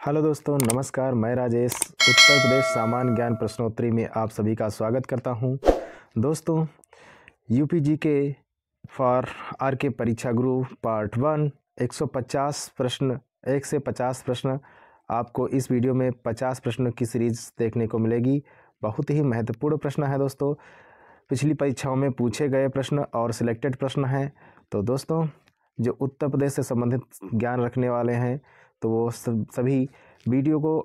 Hello दोस्तों, नमस्कार। मैं राजेश उत्तर प्रदेश सामान्य ज्ञान प्रश्नोत्तरी में आप सभी का स्वागत करता हूं। दोस्तों, यूपीजी के फॉर आर के परीक्षा गुरु पार्ट 1 150 प्रश्न, 1 से 50 प्रश्न आपको इस वीडियो में 50 प्रश्नों की सीरीज देखने को मिलेगी। बहुत ही महत्वपूर्ण प्रश्न है दोस्तों, पिछली परीक्षाओं में पूछे गए प्रश्न और सिलेक्टेड प्रश्न हैं। तो दोस्तों, जो उत्तर प्रदेश से संबंधित ज्ञान रखने वाले हैं तो वो सभी वीडियो को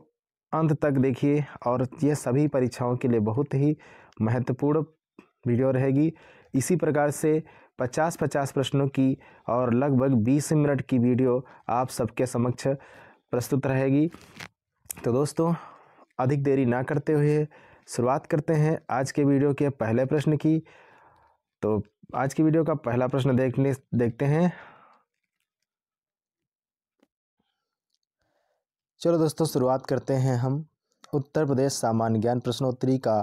अंत तक देखिए, और ये सभी परीक्षाओं के लिए बहुत ही महत्वपूर्ण वीडियो रहेगी। इसी प्रकार से 50-50 प्रश्नों की और लगभग 20 मिनट की वीडियो आप सबके समक्ष प्रस्तुत रहेगी। तो दोस्तों, अधिक देरी ना करते हुए शुरुआत करते हैं आज के वीडियो के पहले प्रश्न की। तो आज की वीडियो का पहला प्रश्न देखते हैं। चलो दोस्तों, शुरुआत करते हैं हम उत्तर प्रदेश सामान्य ज्ञान प्रश्नोत्तरी का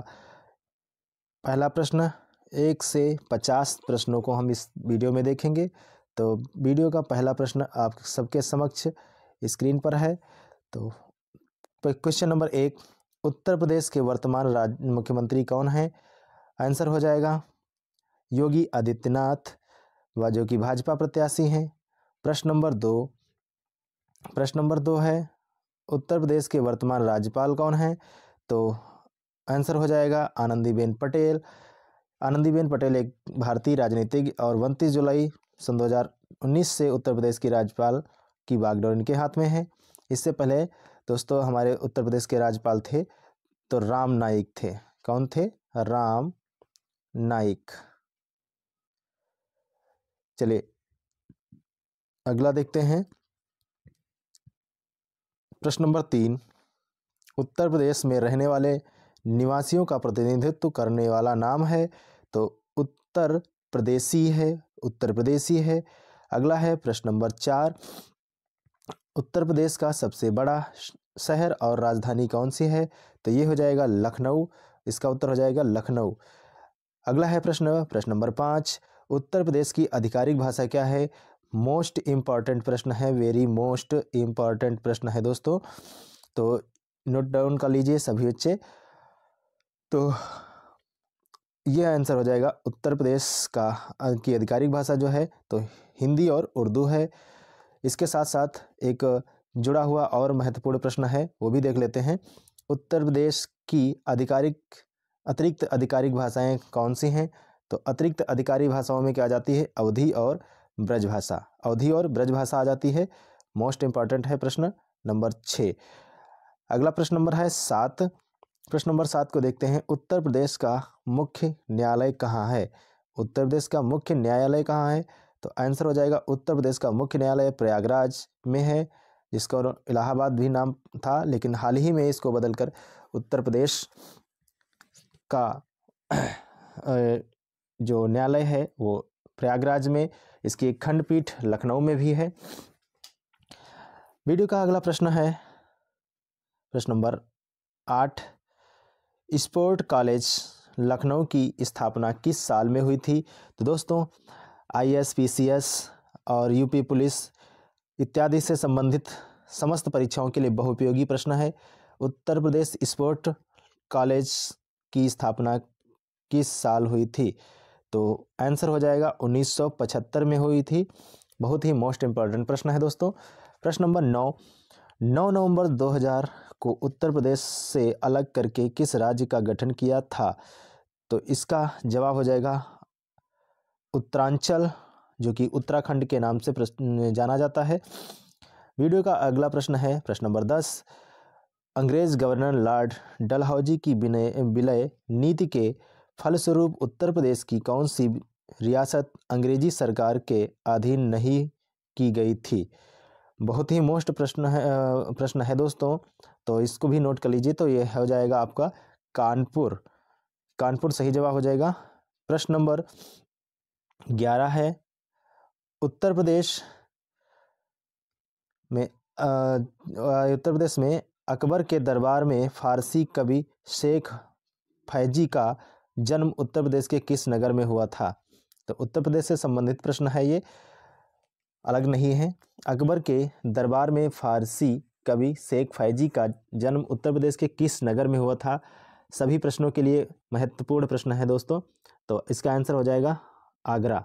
पहला प्रश्न। 1 से 50 प्रश्नों को हम इस वीडियो में देखेंगे। तो वीडियो का पहला प्रश्न आप सबके समक्ष स्क्रीन पर है। तो क्वेश्चन नंबर 1, उत्तर प्रदेश के वर्तमान मुख्यमंत्री कौन है? आंसर हो जाएगा योगी आदित्यनाथ, व जो कि भाजपा प्रत्याशी हैं। प्रश्न नंबर 2 है, उत्तर प्रदेश के वर्तमान राज्यपाल कौन है? तो आंसर हो जाएगा आनंदीबेन पटेल। आनंदीबेन पटेल एक भारतीय राजनीतिज्ञ और 29 जुलाई सन 2019 से उत्तर प्रदेश की राज्यपाल की बागडोर इनके हाथ में है। इससे पहले दोस्तों हमारे उत्तर प्रदेश के राज्यपाल थे तो राम नाईक थे। कौन थे? राम नाईक। चलिए अगला देखते हैं। प्रश्न नंबर 3, उत्तर प्रदेश में रहने वाले निवासियों का प्रतिनिधित्व करने वाला नाम है? तो उत्तर प्रदेशी है। अगला है प्रश्न नंबर 4, उत्तर प्रदेश का सबसे बड़ा शहर और राजधानी कौन सी है? तो ये हो जाएगा लखनऊ। इसका उत्तर हो जाएगा लखनऊ। अगला है प्रश्न नंबर 5, उत्तर प्रदेश की आधिकारिक भाषा क्या है? मोस्ट इम्पॉर्टेंट प्रश्न है, वेरी मोस्ट इम्पॉर्टेंट प्रश्न है दोस्तों, तो नोट डाउन कर लीजिए सभी बच्चे। तो ये आंसर हो जाएगा उत्तर प्रदेश की आधिकारिक भाषा जो है तो हिंदी और उर्दू है। इसके साथ साथ एक जुड़ा हुआ और महत्वपूर्ण प्रश्न है, वो भी देख लेते हैं। उत्तर प्रदेश की अतिरिक्त आधिकारिक भाषाएं कौन सी हैं? तो अतिरिक्त आधिकारिक भाषाओं में क्या आ जाती है? अवधी और ब्रजभाषा आ जाती है। मोस्ट इंपॉर्टेंट है प्रश्न नंबर 6। अगला प्रश्न नंबर है 7। प्रश्न नंबर 7 को देखते हैं। उत्तर प्रदेश का मुख्य न्यायालय कहाँ है? उत्तर प्रदेश का मुख्य न्यायालय कहाँ है? तो आंसर हो जाएगा उत्तर प्रदेश का मुख्य न्यायालय प्रयागराज में है, जिसका इलाहाबाद भी नाम था, लेकिन हाल ही में इसको बदलकर उत्तर प्रदेश का जो न्यायालय है वो प्रयागराज में, इसकी एक खंडपीठ लखनऊ में भी है। वीडियो का अगला प्रश्न है प्रश्न नंबर 8, स्पोर्ट कॉलेज लखनऊ की स्थापना किस साल में हुई थी? तो दोस्तों IAS, PCS और यूपी पुलिस इत्यादि से संबंधित समस्त परीक्षाओं के लिए बहुउपयोगी प्रश्न है। उत्तर प्रदेश स्पोर्ट कॉलेज की स्थापना किस साल हुई थी? तो आंसर हो जाएगा 1975 में हुई थी। बहुत ही मोस्ट इम्पॉर्टेंट प्रश्न है दोस्तों। प्रश्न नंबर 9 नवंबर 2000 को उत्तर प्रदेश से अलग करके किस राज्य का गठन किया था? तो इसका जवाब हो जाएगा उत्तरांचल, जो कि उत्तराखंड के नाम से जाना जाता है। वीडियो का अगला प्रश्न है प्रश्न नंबर 10, अंग्रेज गवर्नर लॉर्ड डलहौजी की विलय नीति के फलस्वरूप उत्तर प्रदेश की कौन सी रियासत अंग्रेजी सरकार के अधीन नहीं की गई थी? बहुत ही मोस्ट प्रश्न है दोस्तों, तो इसको भी नोट कर लीजिए। तो ये हो जाएगा आपका कानपुर सही जवाब हो जाएगा। प्रश्न नंबर 11 है, उत्तर प्रदेश में अकबर के दरबार में फारसी कवि शेख फैजी का जन्म उत्तर प्रदेश के किस नगर में हुआ था? तो उत्तर प्रदेश से संबंधित प्रश्न है, ये अलग नहीं है। अकबर के दरबार में फारसी कवि शेख फैजी का जन्म उत्तर प्रदेश के किस नगर में हुआ था? सभी प्रश्नों के लिए महत्वपूर्ण प्रश्न है दोस्तों, तो इसका आंसर हो जाएगा आगरा।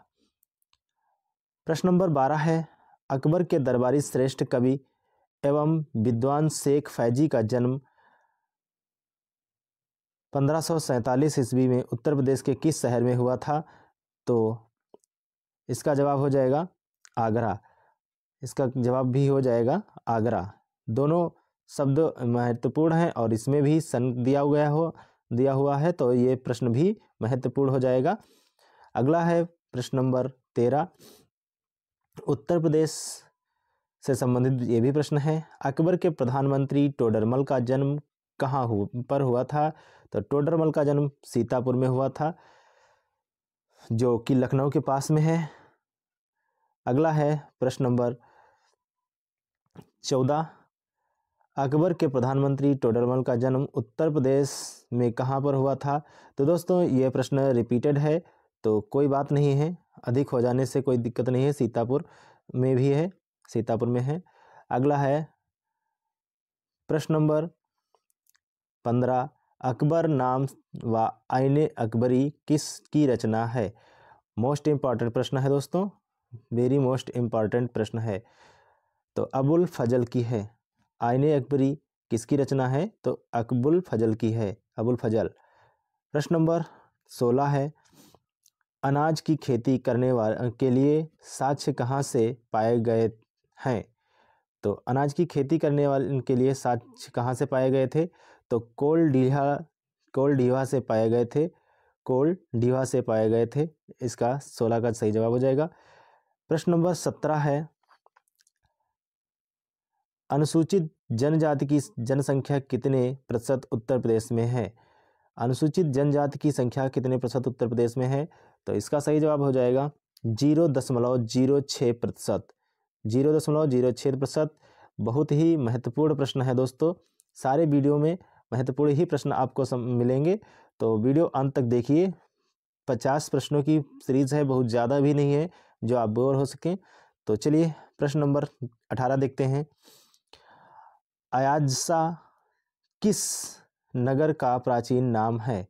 प्रश्न नंबर 12 है, अकबर के दरबारी श्रेष्ठ कवि एवं विद्वान शेख फैजी का जन्म 1547 ईस्वी में उत्तर प्रदेश के किस शहर में हुआ था? तो इसका जवाब हो जाएगा आगरा। इसका जवाब भी हो जाएगा आगरा। दोनों शब्द महत्वपूर्ण हैं और इसमें भी सन दिया हुआ है, तो ये प्रश्न भी महत्वपूर्ण हो जाएगा। अगला है प्रश्न नंबर 13, उत्तर प्रदेश से संबंधित ये भी प्रश्न है। अकबर के प्रधानमंत्री टोडरमल का जन्म कहाँ पर हुआ था? तो टोडरमल का जन्म सीतापुर में हुआ था, जो कि लखनऊ के पास में है। अगला है प्रश्न नंबर 14, अकबर के प्रधानमंत्री टोडरमल का जन्म उत्तर प्रदेश में कहाँ पर हुआ था? तो दोस्तों ये प्रश्न रिपीटेड है, तो कोई बात नहीं है, अधिक हो जाने से कोई दिक्कत नहीं है, सीतापुर में भी है, सीतापुर में है। अगला है प्रश्न नंबर 15, अकबर नाम व आईने अकबरी किसकी रचना है? मोस्ट इम्पॉर्टेंट प्रश्न है दोस्तों, वेरी मोस्ट इम्पॉर्टेंट प्रश्न है। तो अबुल फजल की है। आईने अकबरी किसकी रचना है? तो अकबुल फजल की है, अबुल फजल। प्रश्न नंबर 16 है, अनाज की खेती करने वाले के लिए साक्ष्य कहाँ से पाए गए हैं? तो अनाज की खेती करने वाले के लिए साक्ष्य कहाँ से पाए गए थे? तो कोल डीहा से पाए गए थे, कोल डीहा से पाए गए थे। इसका 16 का सही जवाब हो जाएगा। प्रश्न नंबर 17 है, अनुसूचित जनजाति की जनसंख्या कितने प्रतिशत उत्तर प्रदेश में है? अनुसूचित जनजाति की संख्या कितने प्रतिशत उत्तर प्रदेश में है? तो इसका सही जवाब हो जाएगा 0.06%। 0.06%। बहुत ही महत्वपूर्ण प्रश्न है दोस्तों, सारे वीडियो में महत्वपूर्ण ही प्रश्न आपको मिलेंगे, तो वीडियो अंत तक देखिए। 50 प्रश्नों की सीरीज है, बहुत ज़्यादा भी नहीं है जो आप बोर हो सकें। तो चलिए प्रश्न नंबर 18 देखते हैं। अयाजसा किस नगर का प्राचीन नाम है?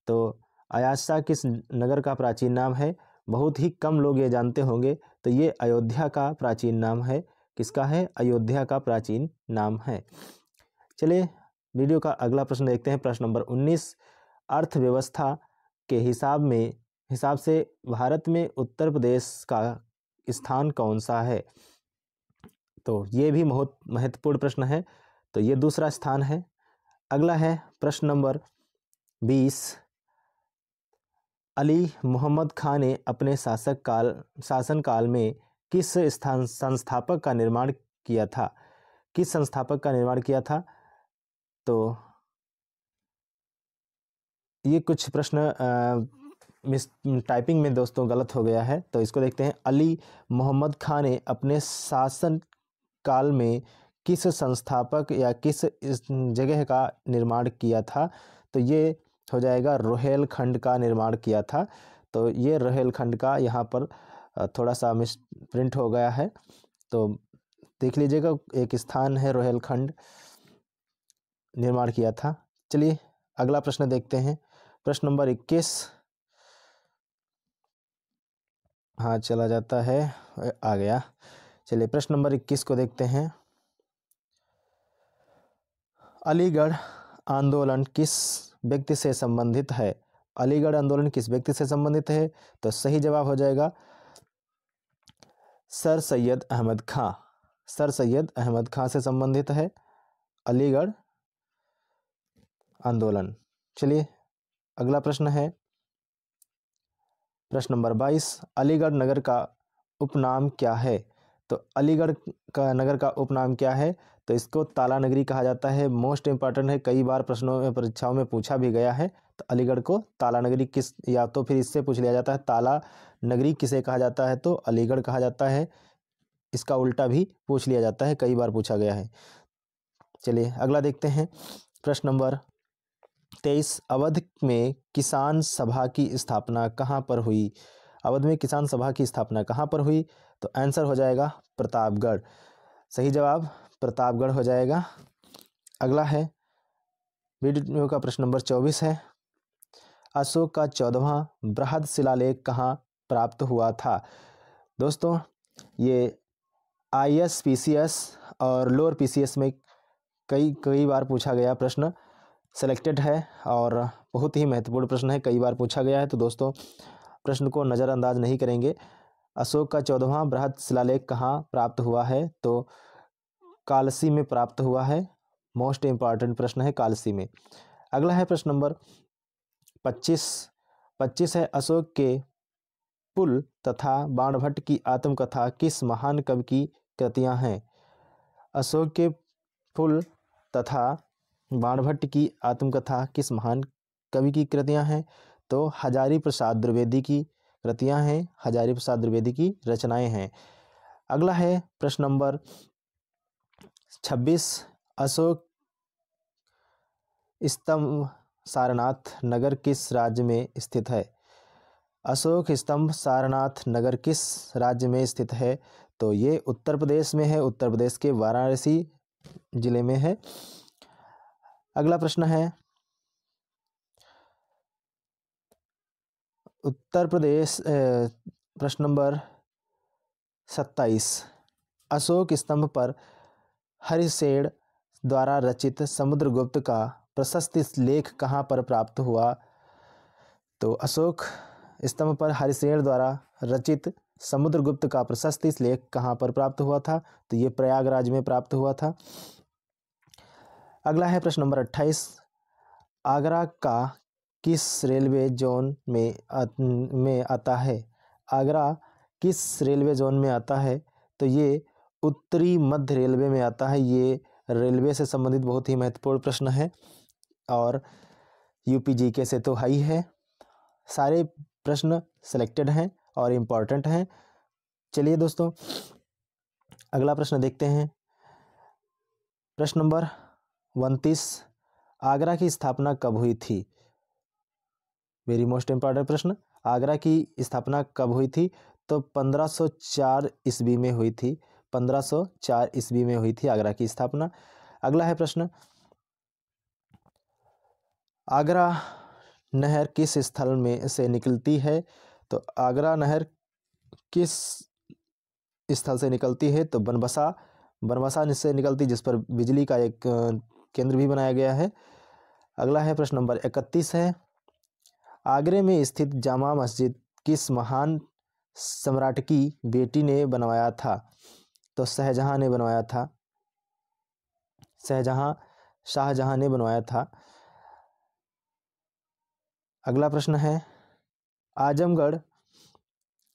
तो अयाजसा किस नगर का प्राचीन नाम है? बहुत ही कम लोग ये जानते होंगे, तो ये अयोध्या का प्राचीन नाम है। किसका है? अयोध्या का प्राचीन नाम है। चलिए वीडियो का अगला प्रश्न देखते हैं। प्रश्न नंबर 19, अर्थव्यवस्था के हिसाब से भारत में उत्तर प्रदेश का स्थान कौन सा है? तो ये भी बहुत महत्वपूर्ण प्रश्न है, तो ये दूसरा स्थान है। अगला है प्रश्न नंबर 20, अली मोहम्मद खान ने अपने शासनकाल में किस संस्थापक का निर्माण किया था? किस संस्थापक का निर्माण किया था? तो ये कुछ प्रश्न टाइपिंग में दोस्तों गलत हो गया है, तो इसको देखते हैं। अली मोहम्मद खान ने अपने शासन काल में किस संस्थापक या किस जगह का निर्माण किया था? तो ये हो जाएगा रोहेलखंड का निर्माण किया था। तो ये रोहेलखंड का यहाँ पर थोड़ा सा मिस प्रिंट हो गया है, तो देख लीजिएगा, एक स्थान है रोहेलखंड निर्माण किया था। चलिए अगला प्रश्न देखते हैं। प्रश्न नंबर 21, हाँ चला जाता है, आ गया। चलिए प्रश्न नंबर 21 को देखते हैं। अलीगढ़ आंदोलन किस व्यक्ति से संबंधित है? अलीगढ़ आंदोलन किस व्यक्ति से संबंधित है? तो सही जवाब हो जाएगा सर सैयद अहमद खां। सर सैयद अहमद खां से संबंधित है अलीगढ़ आंदोलन। चलिए अगला प्रश्न है प्रश्न नंबर 22, अलीगढ़ नगर का उपनाम क्या है? तो अलीगढ़ का नगर का उपनाम क्या है? तो इसको ताला नगरी कहा जाता है। मोस्ट इंपॉर्टेंट है, कई बार प्रश्नों में परीक्षाओं में पूछा भी गया है। तो अलीगढ़ को ताला नगरी किस, या तो फिर इससे पूछ लिया जाता है ताला नगरी किसे कहा जाता है? तो अलीगढ़ कहा जाता है। इसका उल्टा भी पूछ लिया जाता है, कई बार पूछा गया है। चलिए अगला देखते हैं। प्रश्न नंबर 23, अवध में किसान सभा की स्थापना कहाँ पर हुई? अवध में किसान सभा की स्थापना कहाँ पर हुई? तो आंसर हो जाएगा प्रतापगढ़। सही जवाब प्रतापगढ़ हो जाएगा। अगला है वीडियो का प्रश्न नंबर 24 है, अशोक का 14वां बृहद शिलालेख कहाँ प्राप्त हुआ था। दोस्तों ये IAS PCS और लोअर PCS में कई बार पूछा गया प्रश्न सेलेक्टेड है और बहुत ही महत्वपूर्ण प्रश्न है, कई बार पूछा गया है। तो दोस्तों प्रश्न को नज़रअंदाज नहीं करेंगे। अशोक का 14वां बृहद शिलालेख कहाँ प्राप्त हुआ है, तो कालसी में प्राप्त हुआ है। मोस्ट इम्पॉर्टेंट प्रश्न है, कालसी में। अगला है प्रश्न नंबर 25 है, अशोक के पुल तथा बाणभट्ट की आत्मकथा किस महान कवि की कृतियां हैं। अशोक के पुल तथा बाणभट्ट की आत्मकथा किस महान कवि की कृतियां हैं, तो हजारी प्रसाद द्विवेदी की कृतियां हैं, हजारी प्रसाद द्विवेदी की रचनाएं हैं। अगला है प्रश्न नंबर 26, अशोक स्तंभ सारनाथ नगर किस राज्य में स्थित है। अशोक स्तंभ सारनाथ नगर किस राज्य में स्थित है, तो ये उत्तर प्रदेश में है, उत्तर प्रदेश के वाराणसी जिले में है। अगला प्रश्न है, उत्तर प्रदेश प्रश्न नंबर 27, अशोक स्तंभ पर हरिसेन द्वारा रचित समुद्रगुप्त का प्रशस्ति लेख कहाँ पर प्राप्त हुआ। तो अशोक स्तंभ पर हरिसेन द्वारा रचित समुद्रगुप्त का प्रशस्ति लेख कहाँ पर प्राप्त हुआ था, तो ये प्रयागराज में प्राप्त हुआ था। अगला है प्रश्न नंबर 28, आगरा का किस रेलवे जोन में आता है। आगरा किस रेलवे जोन में आता है, तो ये उत्तरी मध्य रेलवे में आता है। ये रेलवे से संबंधित बहुत ही महत्वपूर्ण प्रश्न है और UPGK से तो हाई है। सारे प्रश्न सिलेक्टेड हैं और इम्पॉर्टेंट हैं। चलिए दोस्तों अगला प्रश्न देखते हैं। प्रश्न नंबर 29, आगरा की स्थापना कब हुई थी। वेरी मोस्ट इम्पॉर्टेंट प्रश्न, आगरा की स्थापना कब हुई थी, तो 1504 ईस्वी में हुई थी। 1504 ईस्वी में हुई थी आगरा की स्थापना। अगला है प्रश्न, आगरा नहर किस स्थल में से निकलती है, तो आगरा नहर किस स्थल से निकलती है, तो बनबसा से निकलती, जिस पर बिजली का एक केंद्र भी बनाया गया है। अगला है प्रश्न नंबर 31 है, आगरे में स्थित जामा मस्जिद किस महान सम्राट की बेटी ने बनवाया था, तो शाहजहां ने बनवाया था। शाहजहां ने बनवाया था। अगला प्रश्न है, आजमगढ़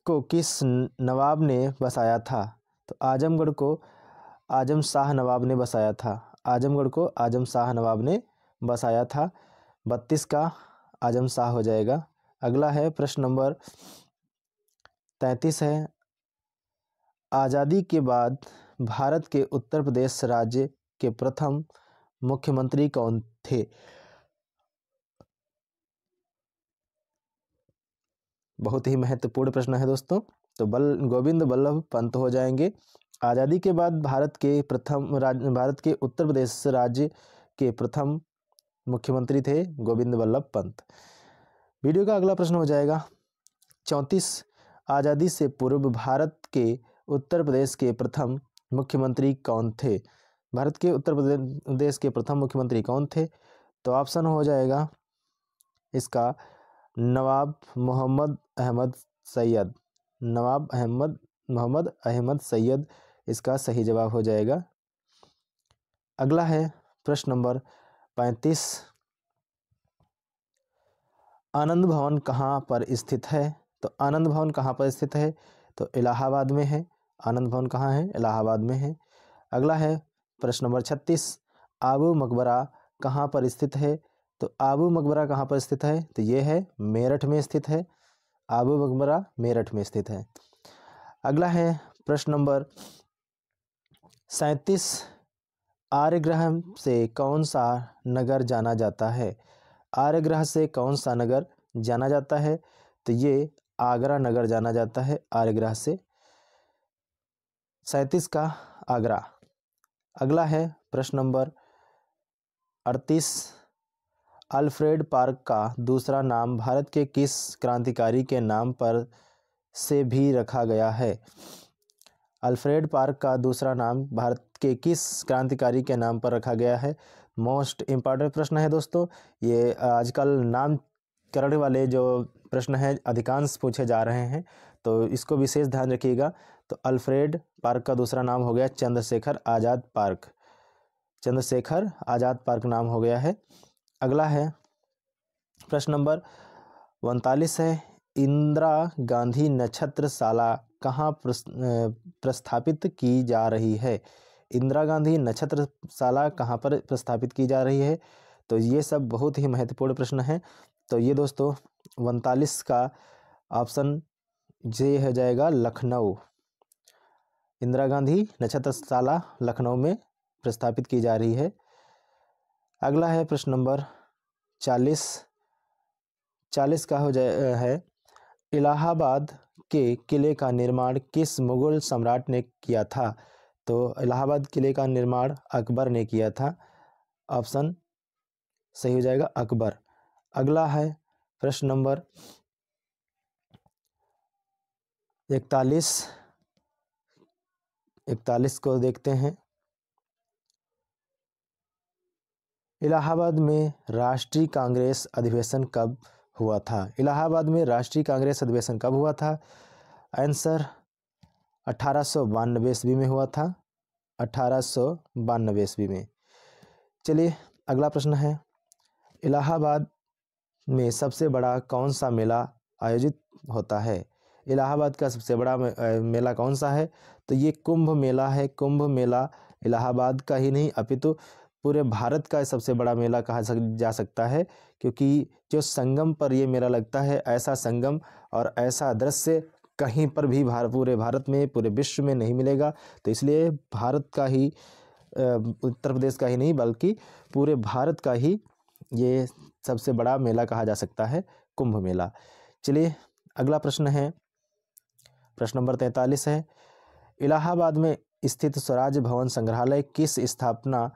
को किस नवाब ने बसाया था, तो आजमगढ़ को आजम शाह नवाब ने बसाया था। आजमगढ़ को आजम शाह नवाब ने बसाया था। 32 का आजम शाह हो जाएगा। अगला है प्रश्न नंबर 33 है, आज़ादी के बाद भारत के उत्तर प्रदेश राज्य के प्रथम मुख्यमंत्री कौन थे। बहुत ही महत्वपूर्ण प्रश्न है दोस्तों, तो गोविंद बल्लभ पंत हो जाएंगे। आज़ादी के बाद भारत के उत्तर प्रदेश राज्य के प्रथम मुख्यमंत्री थे गोविंद बल्लभ पंत। वीडियो का अगला प्रश्न हो जाएगा 34, आज़ादी से पूर्व भारत के उत्तर प्रदेश के प्रथम मुख्यमंत्री कौन थे। भारत के उत्तर प्रदेश के प्रथम मुख्यमंत्री कौन थे, तो ऑप्शन हो जाएगा इसका नवाब मोहम्मद अहमद सैयद। नवाब मोहम्मद अहमद सैयद इसका सही जवाब हो जाएगा। अगला है प्रश्न नंबर 35, आनंद भवन कहाँ पर स्थित है, तो आनंद भवन कहाँ पर स्थित है, तो इलाहाबाद में है। आनंद भवन कहाँ है, इलाहाबाद में है। अगला है प्रश्न नंबर 36, आबू मकबरा कहाँ पर स्थित है, तो आबू मकबरा कहाँ पर स्थित है, तो ये है मेरठ में स्थित है। आबू मकबरा मेरठ में स्थित है। अगला है प्रश्न नंबर 37, आर्यग्रह से कौन सा नगर जाना जाता है। आर्यग्रह से कौन सा नगर जाना जाता है, तो ये आगरा नगर जाना जाता है आर्यग्रह से। 37 का आगरा। अगला है प्रश्न नंबर 38। अल्फ्रेड पार्क का दूसरा नाम भारत के किस क्रांतिकारी के नाम पर से भी रखा गया है? अल्फ्रेड पार्क का दूसरा नाम भारत के किस क्रांतिकारी के नाम पर रखा गया है? मोस्ट इम्पॉर्टेंट प्रश्न है दोस्तों। ये आजकल नामकरण वाले जो प्रश्न हैं अधिकांश पूछे जा रहे हैं, तो इसको विशेष ध्यान रखिएगा। तो अल्फ्रेड पार्क का दूसरा नाम हो गया चंद्रशेखर आज़ाद पार्क। चंद्रशेखर आज़ाद पार्क नाम हो गया है। अगला है प्रश्न नंबर 39 है। इंदिरा गांधी नक्षत्रशाला कहाँ प्रस्थापित की जा रही है? इंदिरा गांधी नक्षत्रशाला कहाँ पर प्रस्थापित की जा रही है? तो ये सब बहुत ही महत्वपूर्ण प्रश्न है। तो ये दोस्तों 39 का ऑप्शन जे हो जाएगा लखनऊ। इंदिरा गांधी नक्षत्रशाला लखनऊ में प्रस्थापित की जा रही है। अगला है प्रश्न नंबर 40 का हो जाए है। इलाहाबाद के किले का निर्माण किस मुगल सम्राट ने किया था? तो इलाहाबाद किले का निर्माण अकबर ने किया था। ऑप्शन सही हो जाएगा अकबर। अगला है प्रश्न नंबर 41 को देखते हैं। इलाहाबाद में राष्ट्रीय कांग्रेस अधिवेशन कब हुआ था? इलाहाबाद में राष्ट्रीय कांग्रेस अधिवेशन कब हुआ था? आंसर 1892 ईस्वी में हुआ था। 1892 ईस्वी में। चलिए अगला प्रश्न है। इलाहाबाद में सबसे बड़ा कौन सा मेला आयोजित होता है? इलाहाबाद का सबसे बड़ा मेला कौन सा है? तो ये कुंभ मेला है। कुंभ मेला इलाहाबाद का ही नहीं अपितु पूरे भारत का सबसे बड़ा मेला कहा जा सकता है, क्योंकि जो संगम पर ये मेला लगता है, ऐसा संगम और ऐसा दृश्य कहीं पर भी पूरे भारत में, पूरे विश्व में नहीं मिलेगा। तो इसलिए भारत का ही, उत्तर प्रदेश का ही नहीं बल्कि पूरे भारत का ही ये सबसे बड़ा मेला कहा जा सकता है, कुंभ मेला। चलिए अगला प्रश्न है, प्रश्न नंबर 43 है। इलाहाबाद में स्थित स्वराज भवन संग्रहालय किस स्थापना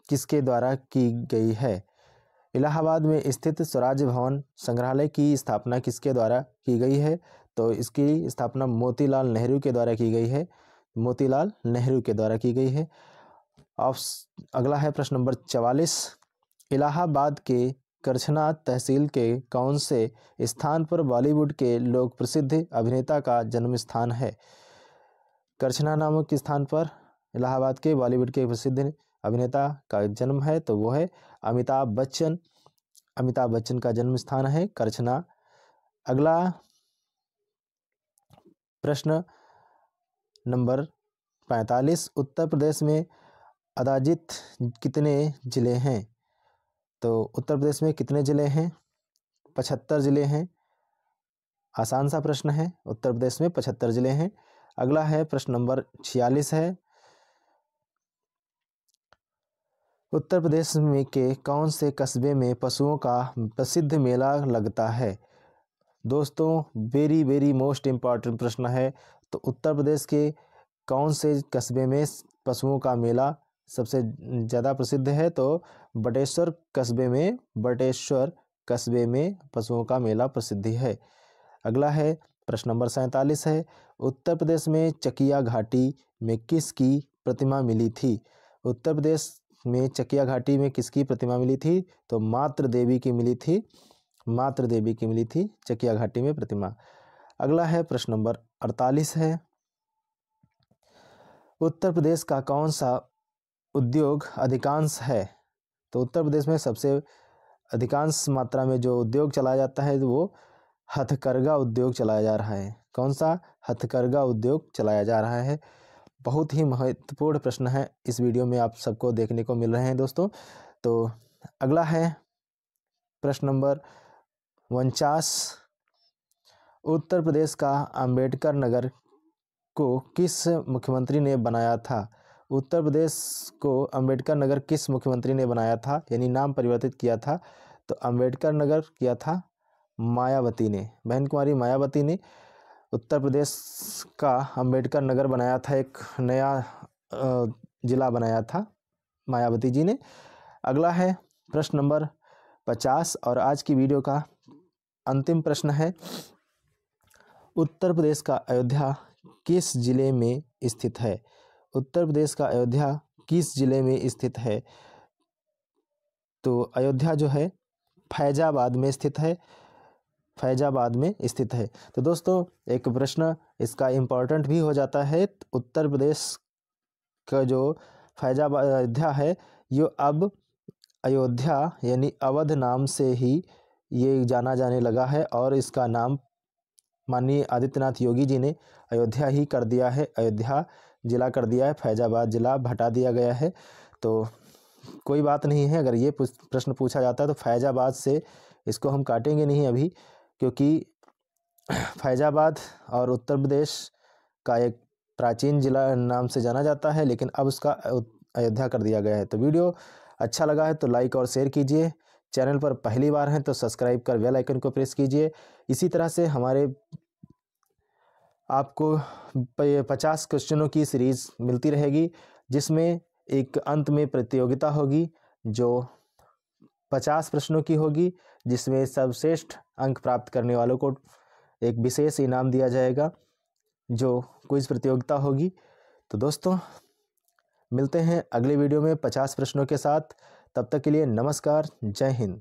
किसके द्वारा की गई है? इलाहाबाद में स्थित स्वराज भवन संग्रहालय की स्थापना किसके द्वारा की गई है? तो इसकी स्थापना मोतीलाल नेहरू के द्वारा की गई है। मोतीलाल नेहरू के द्वारा की गई है। अगला है प्रश्न नंबर 44। इलाहाबाद के करछना तहसील के कौन से स्थान पर बॉलीवुड के लोक प्रसिद्ध अभिनेता का जन्म स्थान है? करछना नामक स्थान पर इलाहाबाद के बॉलीवुड के प्रसिद्ध अभिनेता का जन्म है, तो वो है अमिताभ बच्चन। अमिताभ बच्चन का जन्म स्थान है करछना। अगला प्रश्न नंबर 45। उत्तर प्रदेश में अंदाजित कितने जिले हैं? तो उत्तर प्रदेश में कितने जिले हैं? 75 जिले हैं। आसान सा प्रश्न है। उत्तर प्रदेश में 75 जिले हैं। अगला है प्रश्न नंबर 46 है। उत्तर प्रदेश में के कौन से कस्बे में पशुओं का प्रसिद्ध मेला लगता है? दोस्तों वेरी वेरी मोस्ट इम्पॉर्टेंट प्रश्न है। तो उत्तर प्रदेश के कौन से कस्बे में पशुओं का मेला सबसे ज़्यादा प्रसिद्ध है? तो बटेश्वर कस्बे में पशुओं का मेला प्रसिद्ध है। अगला है प्रश्न नंबर 47 है। उत्तर प्रदेश में चकिया घाटी में किसकी प्रतिमा मिली थी? उत्तर प्रदेश में चकिया घाटी में किसकी प्रतिमा मिली थी? तो मातृ देवी की मिली थी। मातृ देवी की मिली थी चकिया घाटी में प्रतिमा। अगला है प्रश्न नंबर 48 है। उत्तर प्रदेश का कौन सा उद्योग अधिकांश है? तो उत्तर प्रदेश में सबसे अधिकांश मात्रा में जो उद्योग चलाया जाता है वो हथकरघा उद्योग चलाया जा रहा है। कौन सा? हथकरघा उद्योग चलाया जा रहा है। बहुत ही महत्वपूर्ण प्रश्न है, इस वीडियो में आप सबको देखने को मिल रहे हैं दोस्तों। तो अगला है प्रश्न नंबर 49। उत्तर प्रदेश का अंबेडकर नगर को किस मुख्यमंत्री ने बनाया था? उत्तर प्रदेश को अंबेडकर नगर किस मुख्यमंत्री ने बनाया था, यानी नाम परिवर्तित किया था? तो अंबेडकर नगर किया था मायावती ने, बहन कुमारी मायावती ने उत्तर प्रदेश का अंबेडकर नगर बनाया था। एक नया जिला बनाया था मायावती जी ने। अगला है प्रश्न नंबर 50 और आज की वीडियो का अंतिम प्रश्न है, उत्तर प्रदेश का अयोध्या किस जिले में स्थित है? उत्तर प्रदेश का अयोध्या किस जिले में स्थित है? तो अयोध्या जो है फैजाबाद में स्थित है, फैजाबाद में स्थित है। तो दोस्तों एक प्रश्न इसका इम्पोर्टेंट भी हो जाता है। उत्तर प्रदेश का जो फैजाबाद अयोध्या है, ये अब अयोध्या यानी अवध नाम से ही ये जाना जाने लगा है और इसका नाम माननीय आदित्यनाथ योगी जी ने अयोध्या ही कर दिया है, अयोध्या जिला कर दिया है, फैजाबाद जिला हटा दिया गया है। तो कोई बात नहीं है, अगर ये प्रश्न पूछा जाता है तो फैजाबाद से इसको हम काटेंगे नहीं अभी, क्योंकि फैजाबाद और उत्तर प्रदेश का एक प्राचीन जिला नाम से जाना जाता है, लेकिन अब उसका अयोध्या कर दिया गया है। तो वीडियो अच्छा लगा है तो लाइक और शेयर कीजिए, चैनल पर पहली बार हैं तो सब्सक्राइब कर बेल आइकन को प्रेस कीजिए। इसी तरह से हमारे आपको 50 क्वेश्चनों की सीरीज़ मिलती रहेगी, जिसमें एक अंत में प्रतियोगिता होगी जो 50 प्रश्नों की होगी, जिसमें सर्वश्रेष्ठ अंक प्राप्त करने वालों को एक विशेष इनाम दिया जाएगा, जो क्विज़ प्रतियोगिता होगी। तो दोस्तों मिलते हैं अगले वीडियो में 50 प्रश्नों के साथ। तब तक के लिए नमस्कार, जय हिंद।